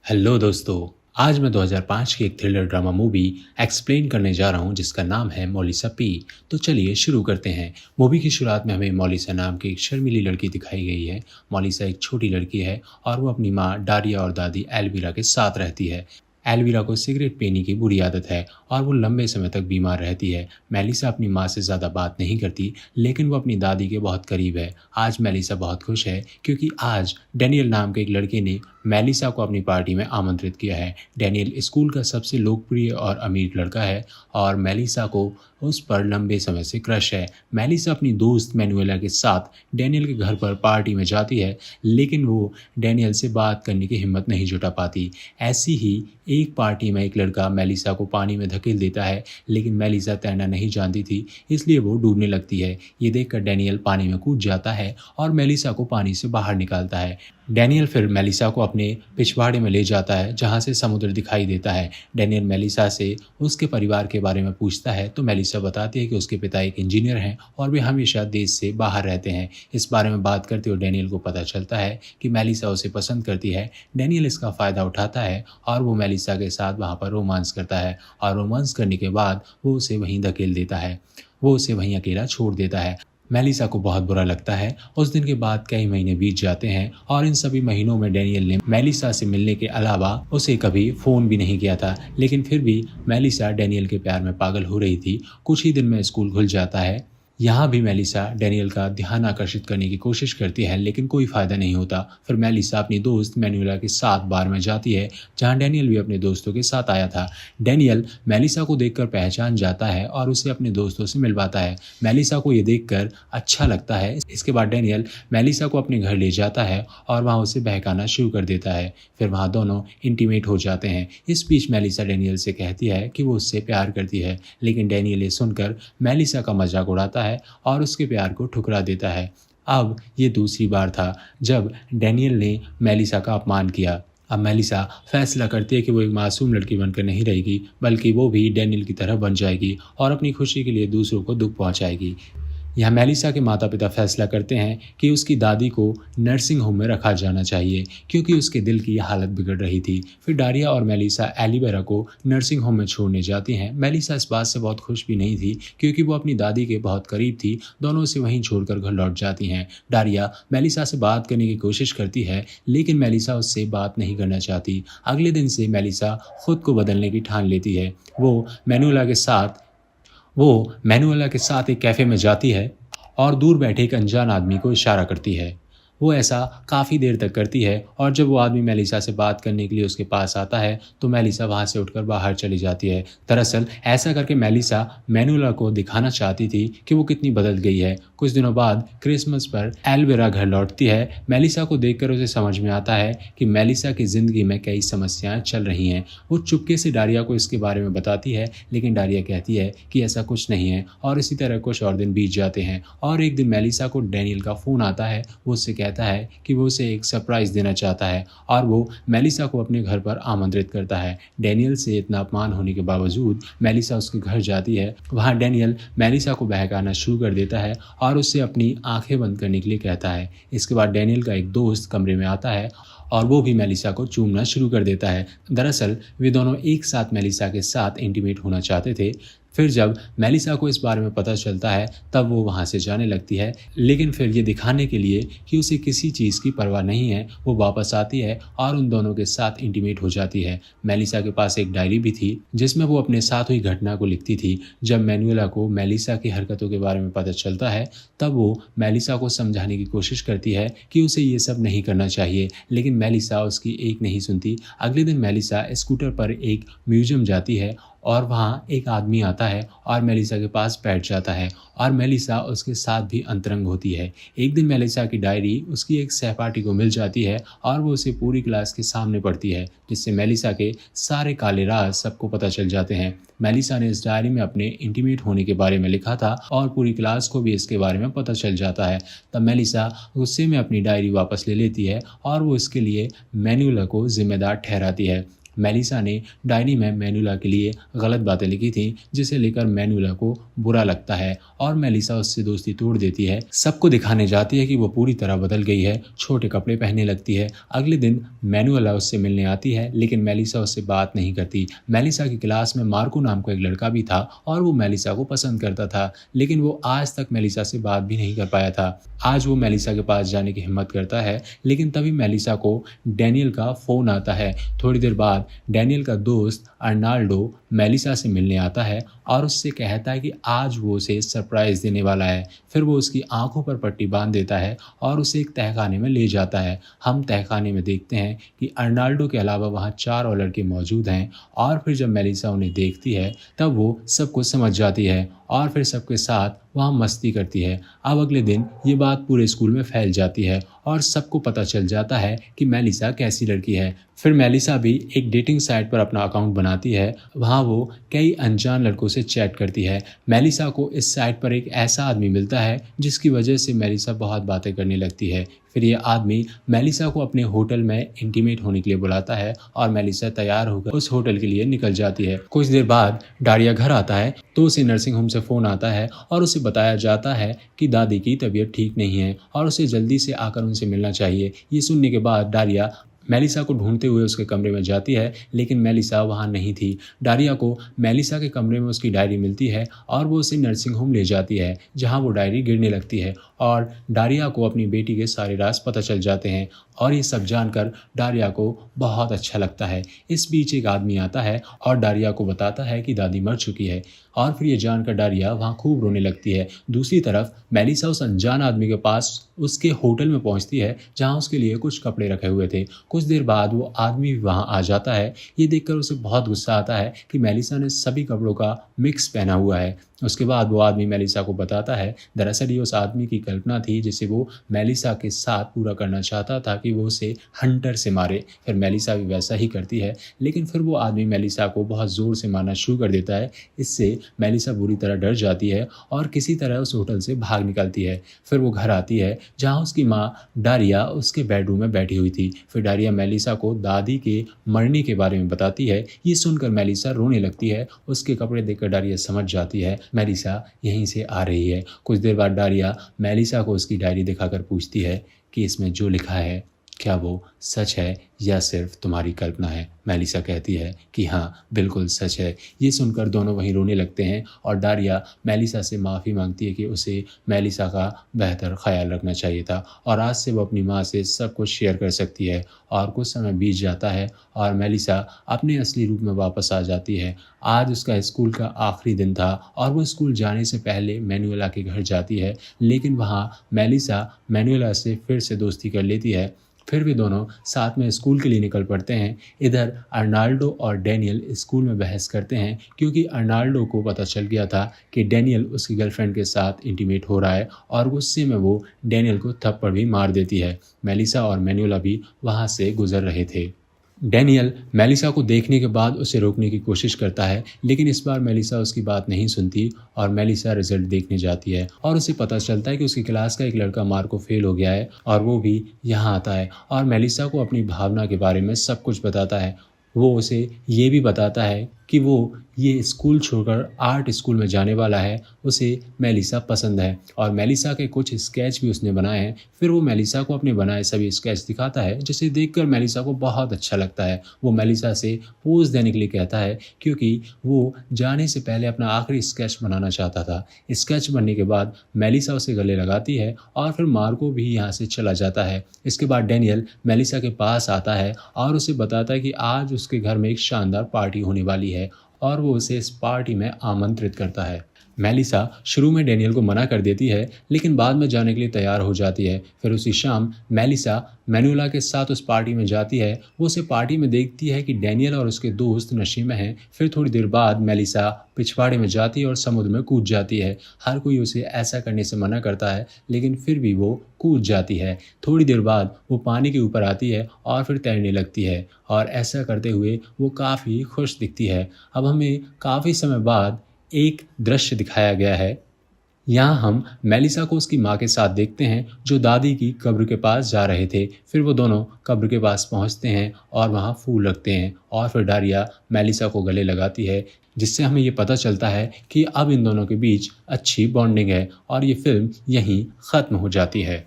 Hello दोस्तों। आज मैं 2005 की एक थ्रिलर ड्रामा मूवी एक्सप्लेन करने जा रहा हूँ जिसका नाम है मोलिसा पी। तो चलिए शुरू करते हैं। मूवी की शुरुआत में हमें मोलिसा नाम की एक शर्मीली लड़की दिखाई गई है। मोलिसा एक छोटी लड़की है और वो अपनी माँ डारिया और दादी एल्विरा के साथ रहती है। एल्विरा को सिगरेट पीने की बुरी आदत है और वो लंबे समय तक बीमार रहती है। मेलिसा अपनी माँ से ज़्यादा बात नहीं करती, लेकिन वो अपनी दादी के बहुत करीब है। आज मेलिसा बहुत खुश है क्योंकि आज डैनियल नाम के एक लड़के ने मेलिसा को अपनी पार्टी में आमंत्रित किया है। डैनियल स्कूल का सबसे लोकप्रिय और अमीर लड़का है और मेलिसा को उस पर लंबे समय से क्रश है। मेलिसा अपनी दोस्त मैनुएला के साथ डैनियल के घर पर पार्टी में जाती है, लेकिन वो डैनियल से बात करने की हिम्मत नहीं जुटा पाती। ऐसी ही एक पार्टी में एक लड़का मेलिसा को पानी में धकेल देता है, लेकिन मेलिसा तैरना नहीं जानती थी, इसलिए वो डूबने लगती है। ये देखकर डैनियल पानी में कूद जाता है और मेलिसा को पानी से बाहर निकालता है। डैनियल फिर मेलिसा को अपने पिछवाड़े में ले जाता है जहाँ से समुद्र दिखाई देता है। डैनियल मेलिसा से उसके परिवार के बारे में पूछता है तो मेलिसा बताती है कि उसके पिता एक इंजीनियर हैं और वे हमेशा देश से बाहर रहते हैं। इस बारे में बात करते हुए डैनियल को पता चलता है कि मेलिसा उसे पसंद करती है। डैनियल इसका फ़ायदा उठाता है और वो मेलिसा के साथ वहाँ पर रोमांस करता है और रोमांस करने के बाद वो उसे वहीं धकेल देता है। वो उसे वहीं अकेला छोड़ देता है। मेलिसा को बहुत बुरा लगता है। उस दिन के बाद कई महीने बीत जाते हैं और इन सभी महीनों में डैनियल ने मेलिसा से मिलने के अलावा उसे कभी फ़ोन भी नहीं किया था, लेकिन फिर भी मेलिसा डैनियल के प्यार में पागल हो रही थी। कुछ ही दिन में स्कूल खुल जाता है। यहाँ भी मेलिसा डैनियल का ध्यान आकर्षित करने की कोशिश करती है, लेकिन कोई फ़ायदा नहीं होता। फिर मेलिसा अपनी दोस्त मैनुएला के साथ बार में जाती है जहाँ डैनियल भी अपने दोस्तों के साथ आया था। डैनियल मेलिसा को देखकर पहचान जाता है और उसे अपने दोस्तों से मिलवाता है। मेलिसा को ये देखकर अच्छा लगता है। इसके बाद डैनियल मेलिसा को अपने घर ले जाता है और वहाँ उसे बहकाना शुरू कर देता है। फिर वहाँ दोनों इंटीमेट हो जाते हैं। इस बीच मेलिसा डैनियल से कहती है कि वो उससे प्यार करती है, लेकिन डैनियल ये सुनकर मेलिसा का मजाक उड़ाता है और उसके प्यार को ठुकरा देता है। अब ये दूसरी बार था जब डैनियल ने मेलिसा का अपमान किया। अब मेलिसा फैसला करती है कि वो एक मासूम लड़की बनकर नहीं रहेगी, बल्कि वो भी डैनियल की तरह बन जाएगी और अपनी खुशी के लिए दूसरों को दुख पहुंचाएगी। यहाँ मेलिसा के माता पिता फैसला करते हैं कि उसकी दादी को नर्सिंग होम में रखा जाना चाहिए क्योंकि उसके दिल की हालत बिगड़ रही थी। फिर डारिया और मेलिसा एलिवेरा को नर्सिंग होम में छोड़ने जाती हैं। मेलिसा इस बात से बहुत खुश भी नहीं थी क्योंकि वो अपनी दादी के बहुत करीब थी। दोनों उसे वहीं छोड़कर घर लौट जाती हैं। डारिया मेलिसा से बात करने की कोशिश करती है, लेकिन मेलिसा उससे बात नहीं करना चाहती। अगले दिन से मेलिसा खुद को बदलने की ठान लेती है। वो मैनुएला के साथ एक कैफ़े में जाती है और दूर बैठे एक अनजान आदमी को इशारा करती है। वो ऐसा काफ़ी देर तक करती है और जब वो आदमी मेलिसा से बात करने के लिए उसके पास आता है तो मेलिसा वहाँ से उठकर बाहर चली जाती है। दरअसल ऐसा करके मेलिसा मैनुएला को दिखाना चाहती थी कि वो कितनी बदल गई है। कुछ दिनों बाद क्रिसमस पर एल्विरा घर लौटती है। मेलिसा को देखकर उसे समझ में आता है कि मेलिसा की ज़िंदगी में कई समस्याएं चल रही हैं। वो चुपके से डारिया को इसके बारे में बताती है, लेकिन डारिया कहती है कि ऐसा कुछ नहीं है और इसी तरह कुछ और दिन बीत जाते हैं और एक दिन मेलिसा को डैनियल का फ़ोन आता है। वो उससे कहता है कि वो उसे एक सरप्राइज़ देना चाहता है और वो मेलिसा को अपने घर पर आमंत्रित करता है। डैनियल से इतना अपमान होने के बावजूद मेलिसा उसके घर जाती है। वहाँ डैनियल मेलिसा को बहकाना शुरू कर देता है और उससे अपनी आंखें बंद करने के लिए कहता है। इसके बाद डैनियल का एक दोस्त कमरे में आता है और वो भी मेलिसा को चूमना शुरू कर देता है। दरअसल वे दोनों एक साथ मेलिसा के साथ इंटीमेट होना चाहते थे। फिर जब मेलिसा को इस बारे में पता चलता है तब वो वहाँ से जाने लगती है, लेकिन फिर ये दिखाने के लिए कि उसे किसी चीज़ की परवाह नहीं है वो वापस आती है और उन दोनों के साथ इंटीमेट हो जाती है। मेलिसा के पास एक डायरी भी थी जिसमें वो अपने साथ हुई घटना को लिखती थी। जब मैनुएला को मेलिसा की हरकतों के बारे में पता चलता है तब वो मेलिसा को समझाने की कोशिश करती है कि उसे ये सब नहीं करना चाहिए, लेकिन मेलिसा उसकी एक नहीं सुनती। अगले दिन मेलिसा स्कूटर पर एक म्यूजियम जाती है और वहाँ एक आदमी आता है और मेलिसा के पास बैठ जाता है और मेलिसा उसके साथ भी अंतरंग होती है। एक दिन मेलिसा की डायरी उसकी एक सहपाठी को मिल जाती है और वो उसे पूरी क्लास के सामने पढ़ती है, जिससे मेलिसा के सारे काले राज सबको पता चल जाते हैं। मेलिसा ने इस डायरी में अपने इंटीमेट होने के बारे में लिखा था और पूरी क्लास को भी इसके बारे में पता चल जाता है। तब मेलिसा गुस्से में अपनी डायरी वापस ले लेती है और वो इसके लिए मैनुएला को जिम्मेदार ठहराती है। मेलिसा ने डायरी में मैनुला के लिए गलत बातें लिखी थी, जिसे लेकर मैनुला को बुरा लगता है और मेलिसा उससे दोस्ती तोड़ देती है। सबको दिखाने जाती है कि वो पूरी तरह बदल गई है, छोटे कपड़े पहनने लगती है। अगले दिन मैनुला उससे मिलने आती है, लेकिन मेलिसा उससे बात नहीं करती। मेलिसा की क्लास में मार्को नाम का एक लड़का भी था और वो मेलिसा को पसंद करता था, लेकिन वो आज तक मेलिसा से बात भी नहीं कर पाया था। आज वो मेलिसा के पास जाने की हिम्मत करता है, लेकिन तभी मेलिसा को डैनियल का फ़ोन आता है। थोड़ी देर बाद डैनियल का दोस्त अर्नाल्डो मेलिसा से मिलने आता है और उससे कहता है कि आज वो उसे सरप्राइज़ देने वाला है। फिर वो उसकी आंखों पर पट्टी बांध देता है और उसे एक तहखाने में ले जाता है। हम तहखाने में देखते हैं कि अर्नाल्डो के अलावा वहाँ 4 और लड़के मौजूद हैं और फिर जब मेलिसा उन्हें देखती है तब वो सब कुछ समझ जाती है और फिर सबके साथ वहाँ मस्ती करती है। अब अगले दिन ये बात पूरे स्कूल में फैल जाती है और सबको पता चल जाता है कि मेलिसा कैसी लड़की है। फिर मेलिसा भी एक डेटिंग साइट पर अपना अकाउंट बनाती है। वहाँ वो कई अनजान लड़कों से चैट करती है। मेलिसा को इस साइट पर एक ऐसा आदमी मिलता है जिसकी वजह से मेलिसा बहुत बातें करने लगती है। फिर ये आदमी मेलिसा को अपने होटल में इंटीमेट होने के लिए बुलाता है और मेलिसा तैयार होकर उस होटल के लिए निकल जाती है। कुछ देर बाद डारिया घर आता है तो उसे नर्सिंग होम से फ़ोन आता है और उसे बताया जाता है कि दादी की तबीयत ठीक नहीं है और उसे जल्दी से आकर उनसे मिलना चाहिए। ये सुनने के बाद डारिया मेलिसा को ढूंढते हुए उसके कमरे में जाती है, लेकिन मेलिसा वहाँ नहीं थी। डारिया को मेलिसा के कमरे में उसकी डायरी मिलती है और वो उसे नर्सिंग होम ले जाती है, जहाँ वो डायरी गिरने लगती है और डारिया को अपनी बेटी के सारे राज पता चल जाते हैं और ये सब जानकर डारिया को बहुत अच्छा लगता है। इस बीच एक आदमी आता है और डारिया को बताता है कि दादी मर चुकी है और फिर ये जानकर डारिया वहाँ खूब रोने लगती है। दूसरी तरफ मेलिसा उस अनजान आदमी के पास उसके होटल में पहुँचती है, जहाँ उसके लिए कुछ कपड़े रखे हुए थे। कुछ देर बाद वो आदमी भी वहाँ आ जाता है। ये देखकर उसे बहुत गुस्सा आता है कि मेलिसा ने सभी कपड़ों का मिक्स पहना हुआ है। उसके बाद वो आदमी मेलिसा को बताता है दरअसल ये उस आदमी की कल्पना थी जिसे वो मेलिसा के साथ पूरा करना चाहता था कि वो उसे हंटर से मारे। फिर मेलिसा भी वैसा ही करती है, लेकिन फिर वो आदमी मेलिसा को बहुत ज़ोर से मारना शुरू कर देता है। इससे मेलिसा बुरी तरह डर जाती है और किसी तरह उस होटल से भाग निकलती है। फिर वो घर आती है जहाँ उसकी माँ डारिया उसके बेडरूम में बैठी हुई थी। फिर डारिया मेलिसा को दादी के मरने के बारे में बताती है। ये सुनकर मेलिसा रोने लगती है। उसके कपड़े देखकर डारिया समझ जाती है मेलिसा यहीं से आ रही है। कुछ देर बाद डारिया मेलिसा को उसकी डायरी दिखाकर पूछती है कि इसमें जो लिखा है क्या वो सच है या सिर्फ तुम्हारी कल्पना है। मेलिसा कहती है कि हाँ बिल्कुल सच है। ये सुनकर दोनों वहीं रोने लगते हैं और डारिया मेलिसा से माफ़ी मांगती है कि उसे मेलिसा का बेहतर ख्याल रखना चाहिए था और आज से वो अपनी माँ से सब कुछ शेयर कर सकती है। और कुछ समय बीत जाता है और मेलिसा अपने असली रूप में वापस आ जाती है। आज उसका स्कूल का आखिरी दिन था और वो स्कूल जाने से पहले मैनुएला के घर जाती है, लेकिन वहाँ मेलिसा मैनुएला से फिर से दोस्ती कर लेती है। फिर वे दोनों साथ में स्कूल के लिए निकल पड़ते हैं। इधर अर्नाल्डो और डैनियल स्कूल में बहस करते हैं क्योंकि अर्नाल्डो को पता चल गया था कि डैनियल उसकी गर्लफ्रेंड के साथ इंटीमेट हो रहा है और गुस्से में वो डैनियल को थप्पड़ भी मार देती है। मेलिसा और मैनुएला भी वहाँ से गुजर रहे थे। डैनियल मेलिसा को देखने के बाद उसे रोकने की कोशिश करता है, लेकिन इस बार मेलिसा उसकी बात नहीं सुनती और मेलिसा रिजल्ट देखने जाती है और उसे पता चलता है कि उसकी क्लास का एक लड़का मार्को फेल हो गया है और वो भी यहाँ आता है और मेलिसा को अपनी भावना के बारे में सब कुछ बताता है। वो उसे ये भी बताता है कि वो ये स्कूल छोड़कर आर्ट स्कूल में जाने वाला है। उसे मेलिसा पसंद है और मेलिसा के कुछ स्केच भी उसने बनाए हैं। फिर वो मेलिसा को अपने बनाए सभी स्केच दिखाता है, जिसे देखकर मेलिसा को बहुत अच्छा लगता है। वो मेलिसा से पोज देने के लिए कहता है क्योंकि वो जाने से पहले अपना आखिरी स्केच बनाना चाहता था। स्केच बनने के बाद मेलिसा उसे गले लगाती है और फिर मार्को भी यहाँ से चला जाता है। इसके बाद डैनियल मेलिसा के पास आता है और उसे बताता है कि आज उसके घर में एक शानदार पार्टी होने वाली है और वो उसे इस पार्टी में आमंत्रित करता है। मेलिसा शुरू में डैनियल को मना कर देती है, लेकिन बाद में जाने के लिए तैयार हो जाती है। फिर उसी शाम मेलिसा मैनुएला के साथ उस पार्टी में जाती है। वो उसे पार्टी में देखती है कि डैनियल और उसके दोस्त नशे में हैं। फिर थोड़ी देर बाद मेलिसा पिछवाड़े में जाती है और समुद्र में कूद जाती है। हर कोई उसे ऐसा करने से मना करता है, लेकिन फिर भी वो कूद जाती है। थोड़ी देर बाद वो पानी के ऊपर आती है और फिर तैरने लगती है और ऐसा करते हुए वो काफ़ी खुश दिखती है। अब हमें काफ़ी समय बाद एक दृश्य दिखाया गया है यहाँ हम मेलिसा को उसकी माँ के साथ देखते हैं जो दादी की कब्र के पास जा रहे थे। फिर वो दोनों कब्र के पास पहुँचते हैं और वहाँ फूल रखते हैं और फिर डारिया मेलिसा को गले लगाती है, जिससे हमें ये पता चलता है कि अब इन दोनों के बीच अच्छी बॉन्डिंग है और ये फिल्म यहीं ख़त्म हो जाती है।